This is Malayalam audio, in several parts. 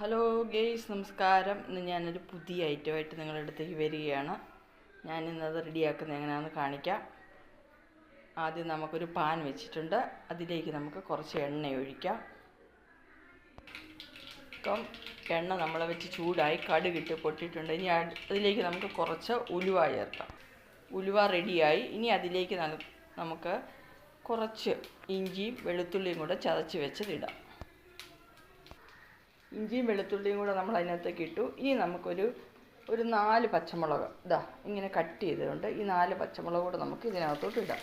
ഹലോ ഗെയ്സ്, നമസ്കാരം. ഇന്ന് ഞാനൊരു പുതിയ ഐറ്റമായിട്ട് നിങ്ങളുടെ അടുത്തേക്ക് വരികയാണ്. ഞാനിന്നത് റെഡിയാക്കുന്നത് എങ്ങനെയാണെന്ന് കാണിക്കാം. ആദ്യം നമുക്കൊരു പാൻ വെച്ചിട്ടുണ്ട്. അതിലേക്ക് നമുക്ക് കുറച്ച് എണ്ണ ഒഴിക്കാം. ഇപ്പം എണ്ണ നമ്മളെ വെച്ച് ചൂടായി കടുകിട്ട് പൊട്ടിയിട്ടുണ്ട്. ഇനി അതിലേക്ക് നമുക്ക് കുറച്ച് ഉലുവ ചേർക്കാം. ഉലുവ റെഡിയായി. ഇനി അതിലേക്ക് നമുക്ക് കുറച്ച് ഇഞ്ചിയും വെളുത്തുള്ളിയും കൂടെ ചതച്ച് വെച്ചതിടാം. ഇഞ്ചിയും വെളുത്തുള്ളിയും കൂടെ നമ്മൾ അതിനകത്തേക്ക് ഇട്ടു. ഇനി നമുക്കൊരു 4 പച്ചമുളക് ഇങ്ങനെ കട്ട് ചെയ്തുകൊണ്ട് ഈ 4 പച്ചമുളക് കൂടെ നമുക്ക് ഇതിനകത്തോട്ട് ഇടാം.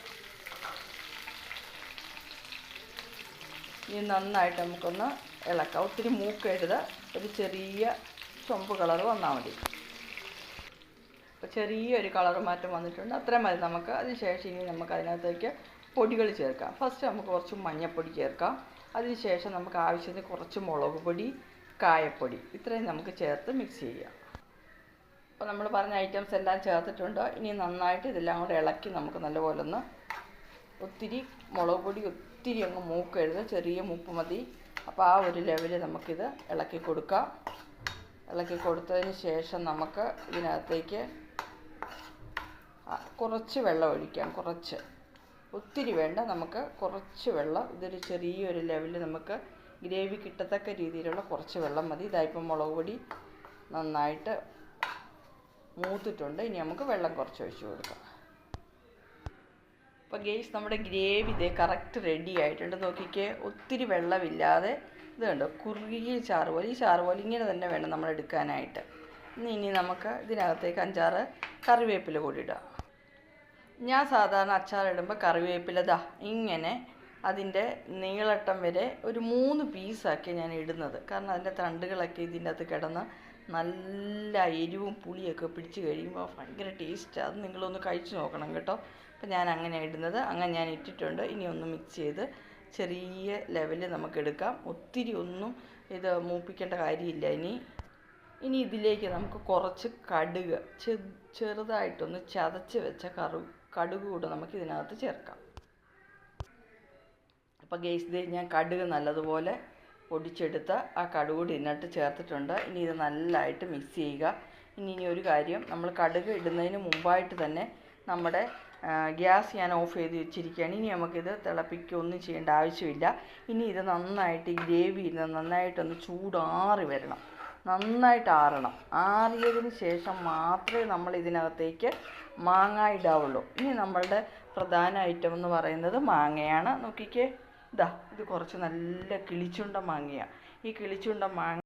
ഇനി നന്നായിട്ട് നമുക്കൊന്ന് ഇളക്കാം. ഒത്തിരി മൂക്കരുത്, ഒരു ചെറിയ ചുവപ്പ് കളർ വന്നാൽ മതി. അപ്പോൾ ചെറിയൊരു കളർ മാറ്റം വന്നിട്ടുണ്ട്, അത്രയും മതി നമുക്ക്. അതിനുശേഷം ഇനി നമുക്ക് അതിനകത്തേക്ക് പൊടികൾ ചേർക്കാം. ഫസ്റ്റ് നമുക്ക് കുറച്ച് മഞ്ഞൾപ്പൊടി ചേർക്കാം. അതിനുശേഷം നമുക്ക് ആവശ്യത്തിന് കുറച്ച് മുളക് പൊടി, കായപ്പൊടി, ഇത്രയും നമുക്ക് ചേർത്ത് മിക്സ് ചെയ്യാം. അപ്പോൾ നമ്മൾ പറഞ്ഞ ഐറ്റംസ് എല്ലാം ചേർത്തിട്ടുണ്ട്. ഇനി നന്നായിട്ട് ഇതെല്ലാം കൂടെ ഇളക്കി നമുക്ക് നല്ലപോലെ ഒന്ന്, ഒത്തിരി മുളക് പൊടി ഒത്തിരി അങ്ങ് മൂക്കരുത്, ചെറിയ മൂപ്പ് മതി. അപ്പോൾ ആ ഒരു ലെവലിൽ നമുക്കിത് ഇളക്കി കൊടുക്കാം. ഇളക്കി കൊടുത്തതിന് ശേഷം നമുക്ക് ഇതിനകത്തേക്ക് കുറച്ച് വെള്ളം ഒഴിക്കാം. ഒത്തിരി വേണ്ട, നമുക്ക് കുറച്ച് വെള്ളം. ഇതൊരു ചെറിയൊരു ലെവലിൽ നമുക്ക് ഗ്രേവി കിട്ടത്തക്ക രീതിയിലുള്ള കുറച്ച് വെള്ളം മതി. ഇതായിപ്പം മുളക് പൊടി നന്നായിട്ട് മൂത്തിട്ടുണ്ട്. ഇനി നമുക്ക് വെള്ളം കുറച്ച് ഒഴിച്ച് കൊടുക്കാം. അപ്പോൾ ഗെയ്സ്, നമ്മുടെ ഗ്രേവി ഇതേ കറക്റ്റ് റെഡി ആയിട്ടുണ്ട്. നോക്കിക്കേ, ഒത്തിരി വെള്ളമില്ലാതെ ഇത് കണ്ടോ, കുറുകിയ ചാറ് പോലെ. ഈ ചാറ് പോലെ ഇങ്ങനെ തന്നെ വേണം നമ്മൾ എടുക്കാനായിട്ട്. ഇനി നമുക്ക് ഇതിനകത്തേക്ക് 5-6 കറിവേപ്പില കൂടി ഇടാം. ഞാൻ സാധാരണ അച്ചാറിടുമ്പോൾ കറിവേപ്പില ഇങ്ങനെ അതിൻ്റെ നീളട്ടം വരെ ഒരു 3 പീസാക്കി ഞാൻ ഇടുന്നത്. കാരണം അതിൻ്റെ തണ്ടുകളൊക്കെ ഇതിൻ്റെ അകത്ത് കിടന്ന് നല്ല എരിവും പുളിയൊക്കെ പിടിച്ച് കഴിയുമ്പോൾ ഭയങ്കര ടേസ്റ്റാണ്. അത് നിങ്ങളൊന്ന് കഴിച്ച് നോക്കണം കേട്ടോ. അപ്പം ഞാൻ അങ്ങനെ ഇടുന്നത്. അങ്ങനെ ഞാൻ ഇട്ടിട്ടുണ്ട്. ഇനി ഒന്ന് മിക്സ് ചെയ്ത് ചെറിയ ലെവലിൽ നമുക്ക് എടുക്കാം. ഒത്തിരി ഒന്നും ഇത് മൂപ്പിക്കേണ്ട കാര്യമില്ല. ഇനി ഇതിലേക്ക് നമുക്ക് കുറച്ച് കടുക്, ചെറുതായിട്ടൊന്ന് ചതച്ച് വെച്ച കടുക് കൂടെ നമുക്ക് ഇതിനകത്ത് ചേർക്കാം. അപ്പോൾ ഗെയ്സ്, ഞാൻ കടുക് നല്ലതുപോലെ പൊടിച്ചെടുത്ത് ആ കടുക് കൂടി ഇതിനകത്ത് ചേർത്തിട്ടുണ്ട്. ഇനി ഇത് നല്ലതായിട്ട് മിക്സ് ചെയ്യുക. ഇനി ഒരു കാര്യം, നമ്മൾ കടുക് ഇടുന്നതിന് മുമ്പായിട്ട് തന്നെ നമ്മുടെ ഗ്യാസ് ഞാൻ ഓഫ് ചെയ്ത് വെച്ചിരിക്കുകയാണ്. ഇനി നമുക്കിത് തിളപ്പിക്കുകയൊന്നും ചെയ്യേണ്ട ആവശ്യമില്ല. ഇനി ഇത് നന്നായിട്ട് ഈ ഗ്രേവി നന്നായിട്ടൊന്ന് ചൂടാറി വരണം, നന്നായിട്ട് ആറണം. ആറിയതിന് ശേഷം മാത്രമേ നമ്മൾ ഇതിനകത്തേക്ക് മാങ്ങ ഇടാവുള്ളൂ. ഇനി നമ്മളുടെ പ്രധാന ഐറ്റം എന്ന് പറയുന്നത് മാങ്ങയാണ്. നോക്കിക്കേ, ഇത് കുറച്ച് നല്ല കിളിച്ചുണ്ട മാങ്ങയാണ്. ഈ കിളിച്ചുണ്ട മാങ്ങ